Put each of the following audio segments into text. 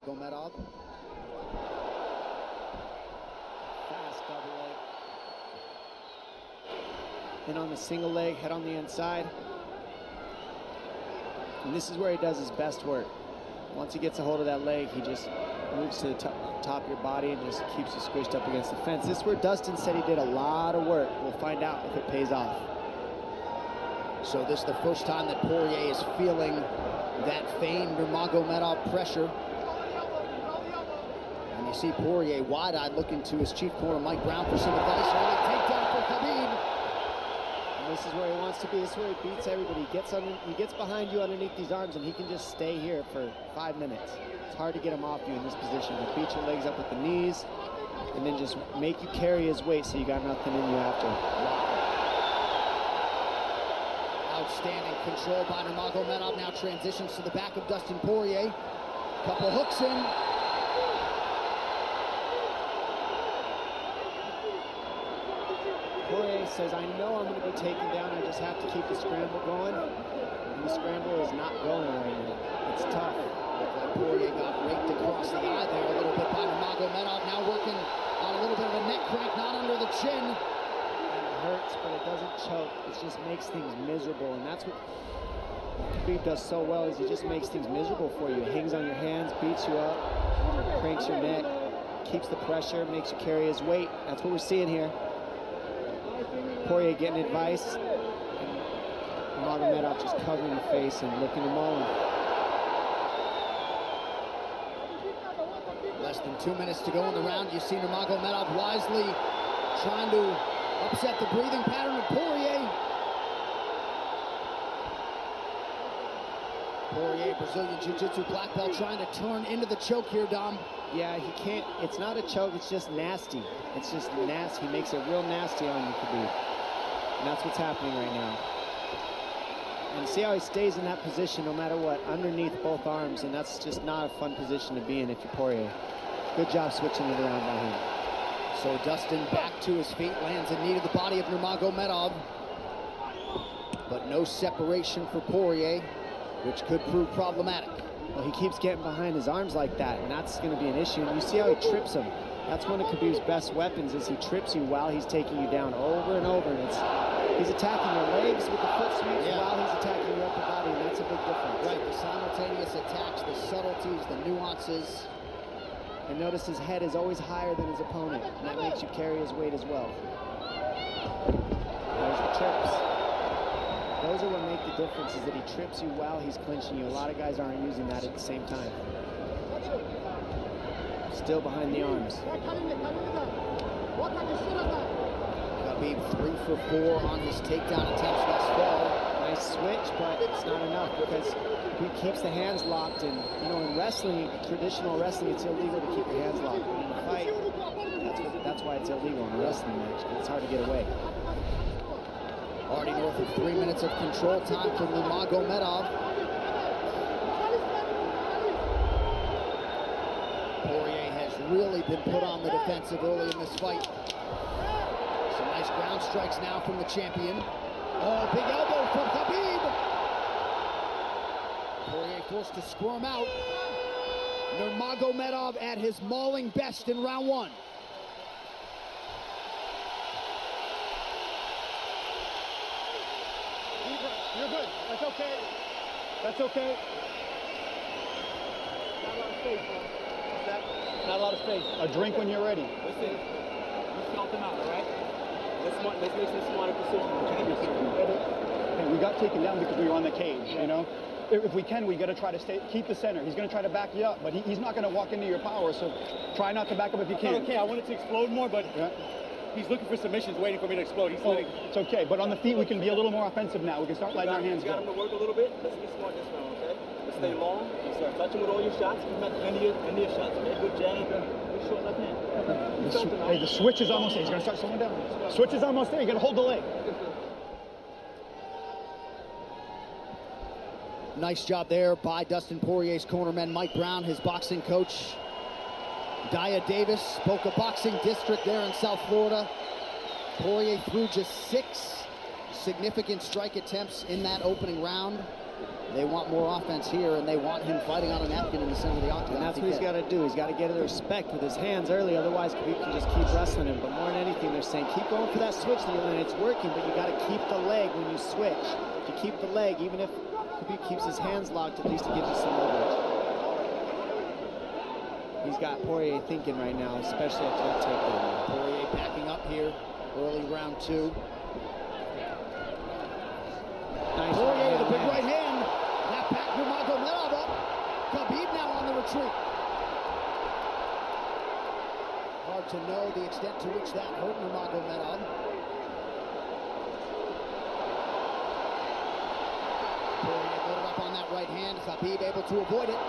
Nurmagomedov. Fast double leg. Then on the single leg, head on the inside. And this is where he does his best work. Once he gets a hold of that leg, he just moves to the top of your body and just keeps you squished up against the fence. This is where Dustin said he did a lot of work. We'll find out if it pays off. So this is the first time that Poirier is feeling that famed Nurmagomedov pressure. And you see Poirier wide-eyed looking to his chief corner, Mike Brown, for some advice. Early takedown for Khabib. And this is where he wants to be. This is where he beats everybody. He gets behind you underneath these arms, and he can just stay here for 5 minutes. It's hard to get him off you in this position. He'll beat your legs up with the knees, and then just make you carry his weight so you got nothing in you after. Outstanding control by Nurmagomedov. Now transitions to the back of Dustin Poirier. Couple hooks in. Poirier says, I know I'm going to be taken down. I just have to keep the scramble going. And the scramble is not going right now. It's tough. Poirier got raked across the eye there a little bit by Nurmagomedov. Now working on a little bit of a neck crank, not under the chin. It hurts, but it doesn't choke. It just makes things miserable, and that's what Khabib does so well, is he just makes things miserable for you. He hangs on your hands, beats you up, cranks your neck, keeps the pressure, makes you carry his weight. That's what we're seeing here. Poirier getting advice, and Nurmagomedov just covering the face and looking him on. Less than 2 minutes to go in the round. You see Nurmagomedov wisely trying to upset the breathing pattern of Poirier. Poirier, Brazilian Jiu-Jitsu black belt, trying to turn into the choke here, Dom. Yeah, he can't. It's not a choke, it's just nasty. It's just nasty. He makes it real nasty on you, Khabib. And that's what's happening right now. And see how he stays in that position no matter what, underneath both arms, and that's just not a fun position to be in if you're Poirier. Good job switching it around by him. So Dustin back to his feet, lands a knee to the body of Nurmagomedov. But no separation for Poirier, which could prove problematic. Well, he keeps getting behind his arms like that, and that's going to be an issue. And you see how he trips him. That's one of Khabib's best weapons, is he trips you while he's taking you down over and over. And he's attacking your legs with the foot sweeps while he's attacking your upper body, and that's a big difference. Right, the simultaneous attacks, the subtleties, the nuances. And notice his head is always higher than his opponent, and that makes you carry his weight as well. There's the trips. Those are what make the difference, is that he trips you while he's clinching you. A lot of guys aren't using that at the same time. Still behind the arms. Khabib 3 for 4 on his takedown attempts thus far. Nice switch, but it's not enough because he keeps the hands locked. And you know, in wrestling, traditional wrestling, it's illegal to keep your hands locked. But in a fight, that's why it's illegal in a wrestling match. It's hard to get away. Already north of 3 minutes of control time for Nurmagomedov. Poirier has really been put on the defensive early in this fight. Some nice ground strikes now from the champion. Oh, big elbow from Khabib. Poirier forced to squirm out. Nurmagomedov at his mauling best in round 1. You're good. That's okay. That's okay. Not a lot of space, bro. What's that? Not a lot of space. A drink when you're ready. Listen, you felt them out, all right? Let's make some smarter decisions. Hey, we got taken down because we were on the cage, you know? If we can, we got to try to keep the center. He's going to try to back you up, but he's not going to walk into your power, so try not to back up if you can. Okay, I wanted to explode more, but he's looking for submissions, waiting for me to explode. It's okay, but on the feet, we can be a little more offensive now. We can start letting our hands go. Got him to work a little bit. Let's be smart this round, okay? Let's stay long. Start touching with all your shots. Keep at the end of your shots, okay? Good jab. Good short left hand. Hey, the switch is almost there. He's going to start slowing down. Switch is almost there. You got to hold the leg. Nice job there by Dustin Poirier's cornerman, Mike Brown, his boxing coach. Dia Davis, Boca Boxing District there in South Florida. Poirier threw just 6 significant strike attempts in that opening round. They want more offense here, and they want him fighting on a napkin in the center of the octagon. And that's what he's got to do. He's got to get the respect with his hands early, otherwise Khabib can just keep wrestling him. But more than anything, they're saying keep going for that switch, and it's working, but you got to keep the leg when you switch. If you keep the leg, even if Khabib keeps his hands locked, at least it gives you some leverage. He's got Poirier thinking right now, especially after that takedown. Poirier backing up here, early round 2. Nice Poirier with a big hand. right hand. That back Nurmagomedov up. Khabib now on the retreat. Hard to know the extent to which that hurt Nurmagomedov. Poirier loaded up on that right hand. Khabib able to avoid it.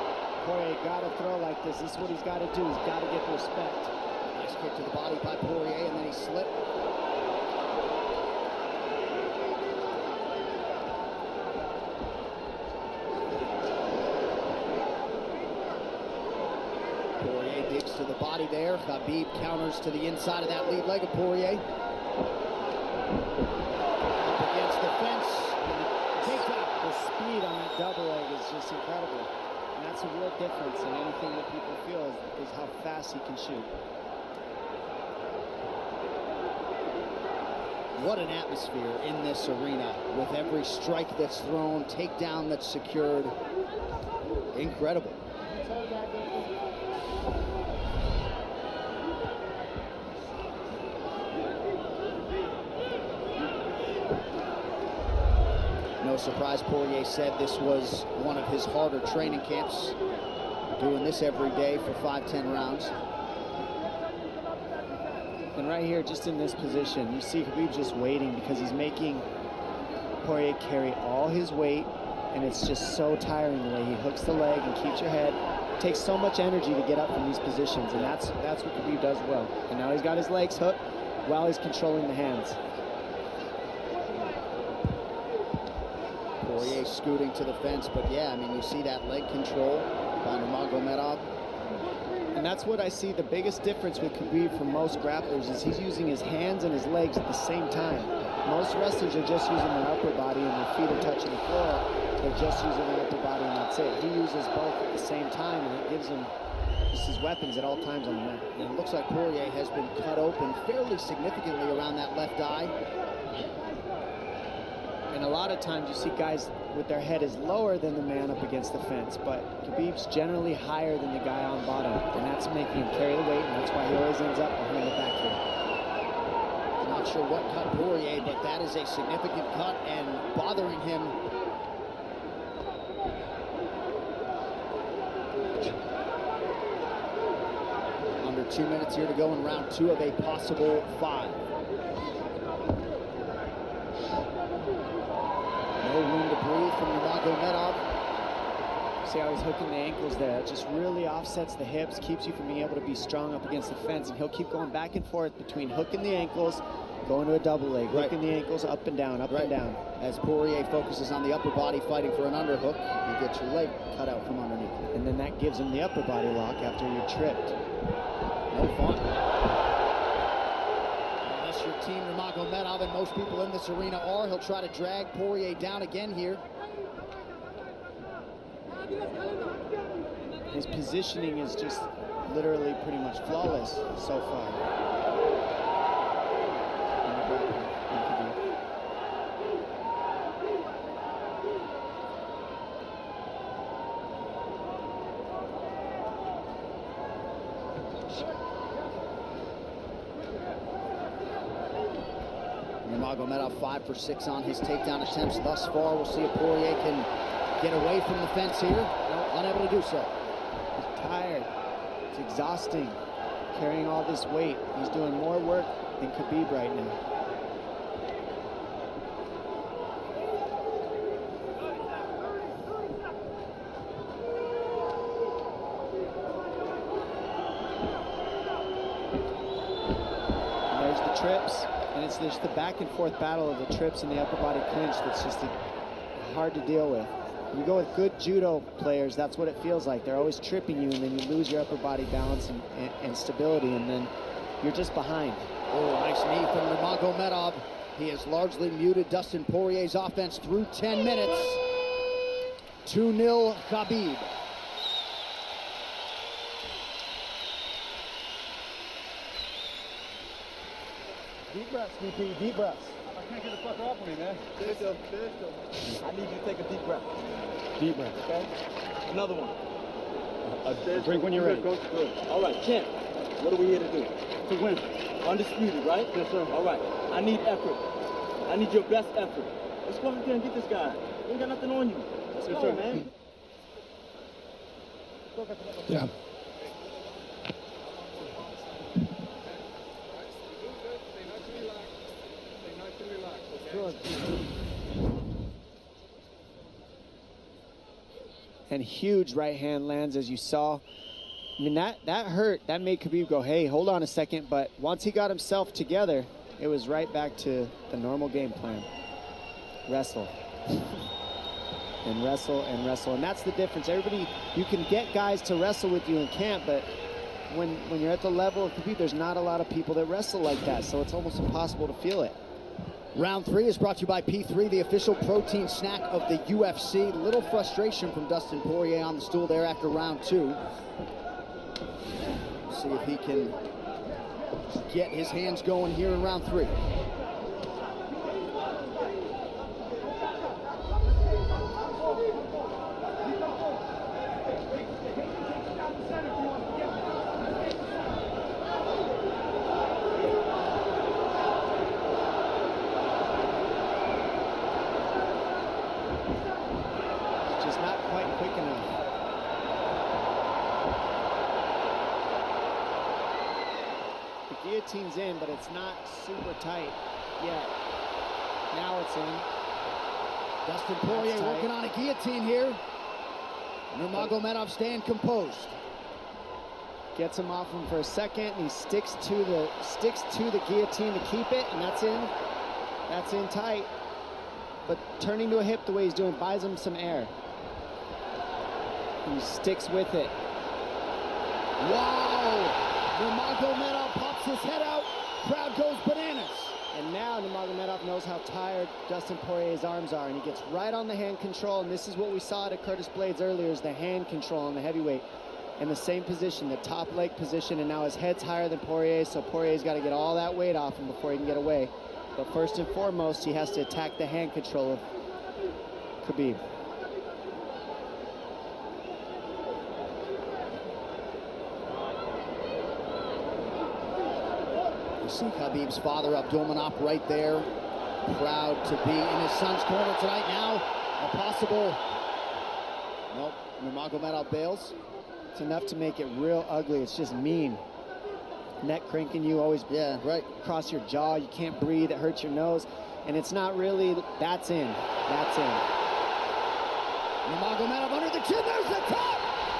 Poirier got to throw like this. This is what he's got to do. He's got to get the respect. Nice kick to the body by Poirier, and then he slipped. Poirier digs to the body there. Khabib counters to the inside of that lead leg of Poirier. Up against the fence. Takedown. The speed on that double leg is just incredible. And that's a real difference in anything that people feel is how fast he can shoot. What an atmosphere in this arena with every strike that's thrown, takedown that's secured. Incredible. No surprise, Poirier said this was one of his harder training camps, doing this every day for 5-10 rounds. And right here, just in this position, you see Khabib just waiting because he's making Poirier carry all his weight, and it's just so tiring the way he hooks the leg and keeps your head. It takes so much energy to get up from these positions, and that's what Khabib does well. And now he's got his legs hooked while he's controlling the hands. Poirier scooting to the fence, but yeah, I mean, you see that leg control by Nurmagomedov. And that's what I see the biggest difference with Khabib from most grapplers is he's using his hands and his legs at the same time. Most wrestlers are just using their upper body and their feet are touching the floor. They're just using their upper body and that's it. He uses both at the same time, and it gives him just his weapons at all times on the mat. And it looks like Poirier has been cut open fairly significantly around that left eye. And a lot of times you see guys with their head is lower than the man up against the fence, but Khabib's generally higher than the guy on bottom, and that's making him carry the weight, and that's why he always ends up behind the back here. Not sure what cut Poirier, but that is a significant cut and bothering him. Under 2 minutes here to go in round 2 of a possible 5. No room to breathe from Nurmagomedov. See how he's hooking the ankles there. It just really offsets the hips, keeps you from being able to be strong up against the fence, and he'll keep going back and forth between hooking the ankles, going to a double leg, hooking the ankles up and down, up and down. As Poirier focuses on the upper body fighting for an underhook, you get your leg cut out from underneath. And then that gives him the upper body lock after you're tripped. No fun. Unless you're Team Nurmagomedov, and most people in this arena are, he'll try to drag Poirier down again here. His positioning is just literally pretty much flawless so far. Nurmagomedov 5 for 6 on his takedown attempts thus far. We'll see if Poirier can get away from the fence here. Unable to do so. He's tired. It's exhausting carrying all this weight. He's doing more work than Khabib right now. And there's the trips. And it's just the back and forth battle of the trips and the upper body clinch that's just hard to deal with. When you go with good judo players, that's what it feels like. They're always tripping you, and then you lose your upper body balance and stability, and then you're just behind. Oh, nice knee from Nurmagomedov. He has largely muted Dustin Poirier's offense through 10 minutes. 2-0 Khabib. Deep breaths, VP, deep breaths. I can't get the fucker off of me, man. Stay still, stay still. I need you to take a deep breath. Deep breath. Okay? Another one. A drink when you're ready. Good, good. All right, champ. What are we here to do? To win. Undisputed, right? Yes, sir. All right. I need effort. I need your best effort. Let's go out there and get this guy. We ain't got nothing on you. Let's Yes, go, sir. man. Yeah. And huge right hand lands, as you saw. I mean, that hurt. That made Khabib go, hey, hold on a second. But once he got himself together, it was right back to the normal game plan. Wrestle. And wrestle and wrestle. And that's the difference. Everybody, you can get guys to wrestle with you in camp, but when you're at the level of Khabib, there's not a lot of people that wrestle like that. So it's almost impossible to feel it. Round 3 is brought to you by P3, the official protein snack of the UFC. Little frustration from Dustin Poirier on the stool there after round 2. See if he can get his hands going here in round 3. Just not quite quick enough. The guillotine's in, but it's not super tight yet. Now it's in. Dustin Poirier That's tight. working on a guillotine here. Nurmagomedov staying composed. Gets him off him for a second, and he sticks to the guillotine to keep it, and that's in. That's in tight. But turning to a hip the way he's doing buys him some air. He sticks with it. Wow! Nurmagomedov pops his head out. Crowd goes bananas. And now Nurmagomedov knows how tired Dustin Poirier's arms are, and he gets right on the hand control, and this is what we saw at Curtis Blades earlier, is the hand control on the heavyweight. In the same position, the top leg position, and now his head's higher than Poirier's, so Poirier's got to get all that weight off him before he can get away. But first and foremost, he has to attack the hand control of Khabib. You see Khabib's father, Abdulmanap, right there. Proud to be in his son's corner tonight. Now, a possible... Nope, Nurmagomedov bails. It's enough to make it real ugly. It's just mean. Neck cranking you, always right across your jaw. You can't breathe. It hurts your nose. And it's not really... That's in. That's in. Nurmagomedov under the chin. There's the top!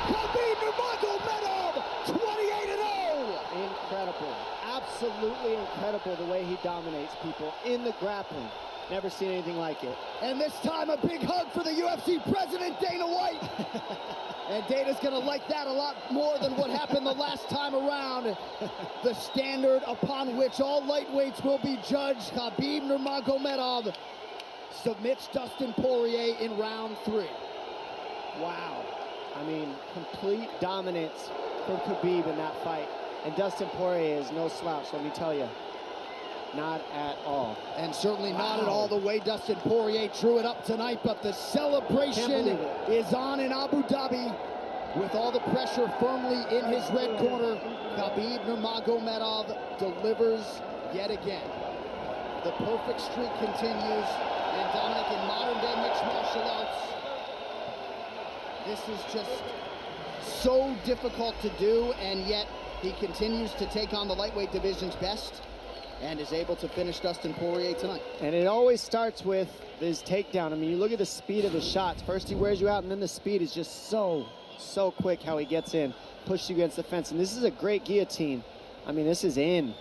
Khabib Nurmagomedov, 28-0! Incredible. Absolutely incredible the way he dominates people in the grappling. Never seen anything like it. And this time, a big hug for the UFC president, Dana White. And Dana's gonna like that a lot more than what happened the last time around. The standard upon which all lightweights will be judged. Khabib Nurmagomedov submits Dustin Poirier in round 3. Wow. I mean, complete dominance from Khabib in that fight. And Dustin Poirier is no slouch, let me tell you. Not at all. And certainly not at all the way Dustin Poirier drew it up tonight, but the celebration is on in Abu Dhabi with all the pressure firmly in his red corner. Khabib Nurmagomedov delivers yet again. The perfect streak continues, and Dominic, in modern-day mixed martial arts, this is just so difficult to do, and yet he continues to take on the lightweight division's best and is able to finish Dustin Poirier tonight. And it always starts with his takedown. I mean, you look at the speed of his shots. First he wears you out, and then the speed is just so quick how he gets in, pushes you against the fence. And this is a great guillotine. I mean, this is in.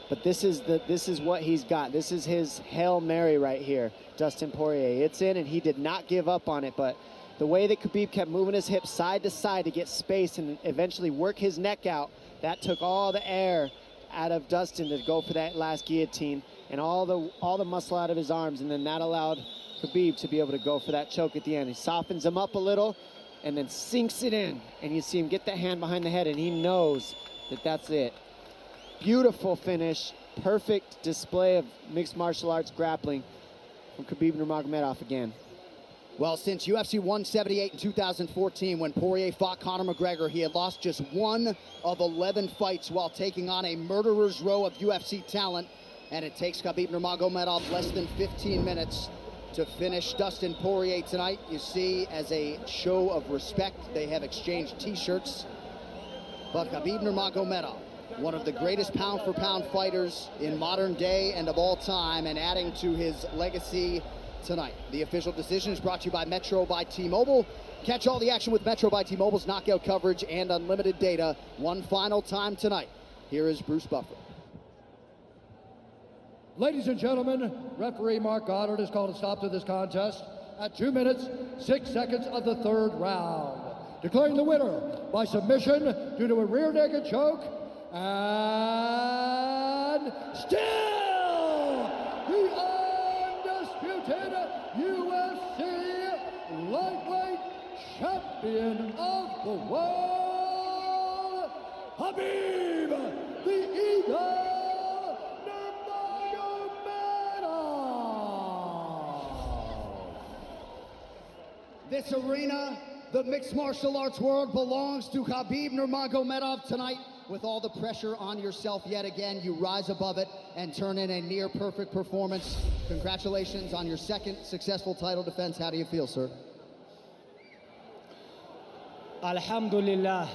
But this is what he's got. This is his Hail Mary right here, Dustin Poirier. It's in, and he did not give up on it. But the way that Khabib kept moving his hips side to side to get space and eventually work his neck out, that took all the air out of Dustin to go for that last guillotine and all the muscle out of his arms, and then that allowed Khabib to be able to go for that choke at the end. He softens him up a little and then sinks it in. And you see him get the hand behind the head, and he knows that that's it. Beautiful finish. Perfect display of mixed martial arts grappling from Khabib Nurmagomedov again. Well, since UFC 178 in 2014, when Poirier fought Conor McGregor, he had lost just 1 of 11 fights while taking on a murderer's row of UFC talent. And it takes Khabib Nurmagomedov less than 15 minutes to finish Dustin Poirier tonight. You see, as a show of respect, they have exchanged t-shirts. But Khabib Nurmagomedov, one of the greatest pound-for-pound fighters in modern day and of all time, and adding to his legacy tonight. The official decision is brought to you by Metro by T-Mobile. Catch all the action with Metro by T-Mobile's knockout coverage and unlimited data one final time tonight. Here is Bruce Buffer. Ladies and gentlemen, referee Mark Goddard has called a stop to this contest at 2 minutes, 6 seconds of the third round, declaring the winner by submission due to a rear naked choke, and still the undisputed UFC lightweight champion of the world, Khabib the Eagle Nurmagomedov. This arena, the mixed martial arts world, belongs to Khabib Nurmagomedov tonight. With all the pressure on yourself yet again, you rise above it and turn in a near-perfect performance. Congratulations on your second successful title defense. How do you feel, sir? Alhamdulillah.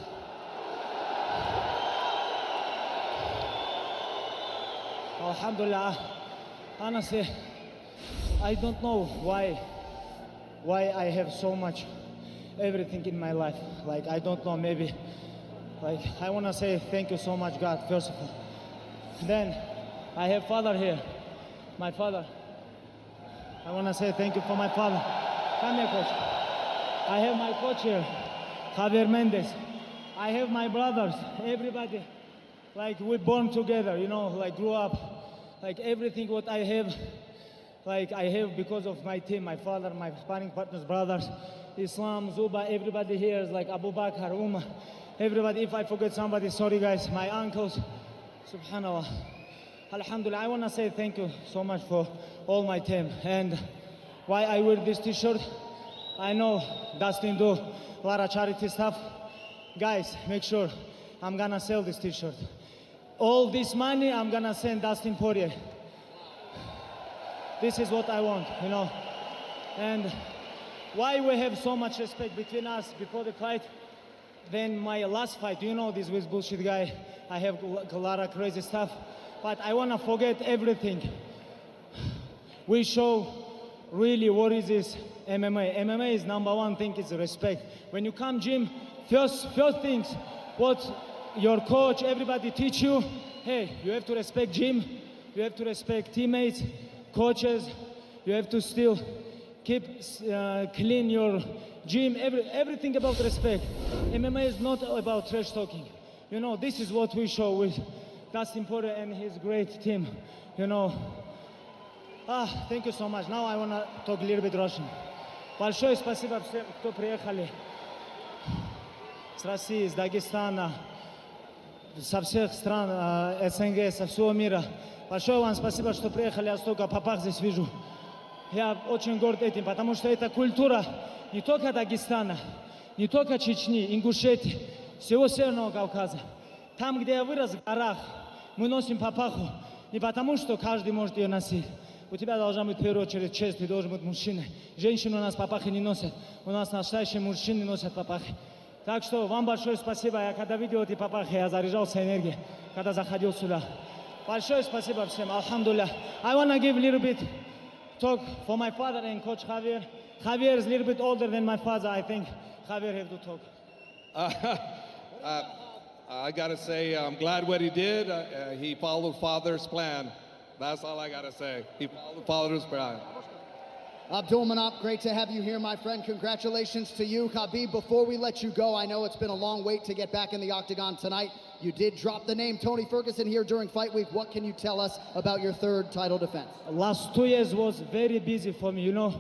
Alhamdulillah. Honestly, I don't know why I have so much everything in my life. Like, I don't know, maybe. Like, I want to say thank you so much, God, first of all. Then, I have father here, my father. I want to say thank you for my father. Come here, coach. I have my coach here, Javier Mendez. I have my brothers, everybody. Like, we born together, you know, like, grew up. Like, everything what I have, like, I have because of my team, my father, my sparring partners, brothers, Islam, Zuba, everybody here is like Abu Bakr, Umar. Everybody, if I forget somebody, sorry guys, my uncles, subhanallah. Alhamdulillah, I want to say thank you so much for all my team. And why I wear this t-shirt, I know Dustin do a lot of charity stuff. Guys, make sure I'm going to sell this t-shirt. All this money, I'm going to send Dustin Poirier. This is what I want, you know. And why we have so much respect between us before the fight. Then my last fight, you know, this with bullshit guy, I have a lot of crazy stuff, but I want to forget everything. We show really what is this MMA. MMA is number one thing, is respect. When you come gym, first things, what your coach, everybody teach you, hey, you have to respect gym, you have to respect teammates, coaches, you have to still keep clean your gym, everything about respect. MMA is not about trash talking. You know, this is what we show with Dustin Poirier and his great team. You know, thank you so much. Now I want to talk a little bit Russian. Большое спасибо всем, кто приехали с России, с Дагестана, со всех стран СНГ, со всего мира. Большое вам спасибо, что приехали, я столько попах здесь вижу. Я очень горд этим, потому что это культура не только Дагестана, не только Чечни, Ингушетии, всего Северного Кавказа. Там, где я вырос, в горах, мы носим папаху не потому, что каждый может ее носить. У тебя должна быть в первую очередь честь, ты должен быть мужчиной. Женщины у нас папахи не носят, у нас настоящие мужчины носят папахи. Так что вам большое спасибо. Я когда видел эти папахи, я заряжался энергией, когда заходил сюда. Большое спасибо всем, алхамдулилlah. I want to give a little bit talk for my father and Coach Javier. Javier is a little bit older than my father. I think Javier have to talk. I got to say, I'm glad what he did. He followed Father's plan. That's all I got to say. He followed Father's plan. Abdulmanap, great to have you here, my friend. Congratulations to you. Khabib, before we let you go, I know it's been a long wait to get back in the octagon tonight. You did drop the name Tony Ferguson here during fight week. What can you tell us about your third title defense? Last 2 years was very busy for me, you know.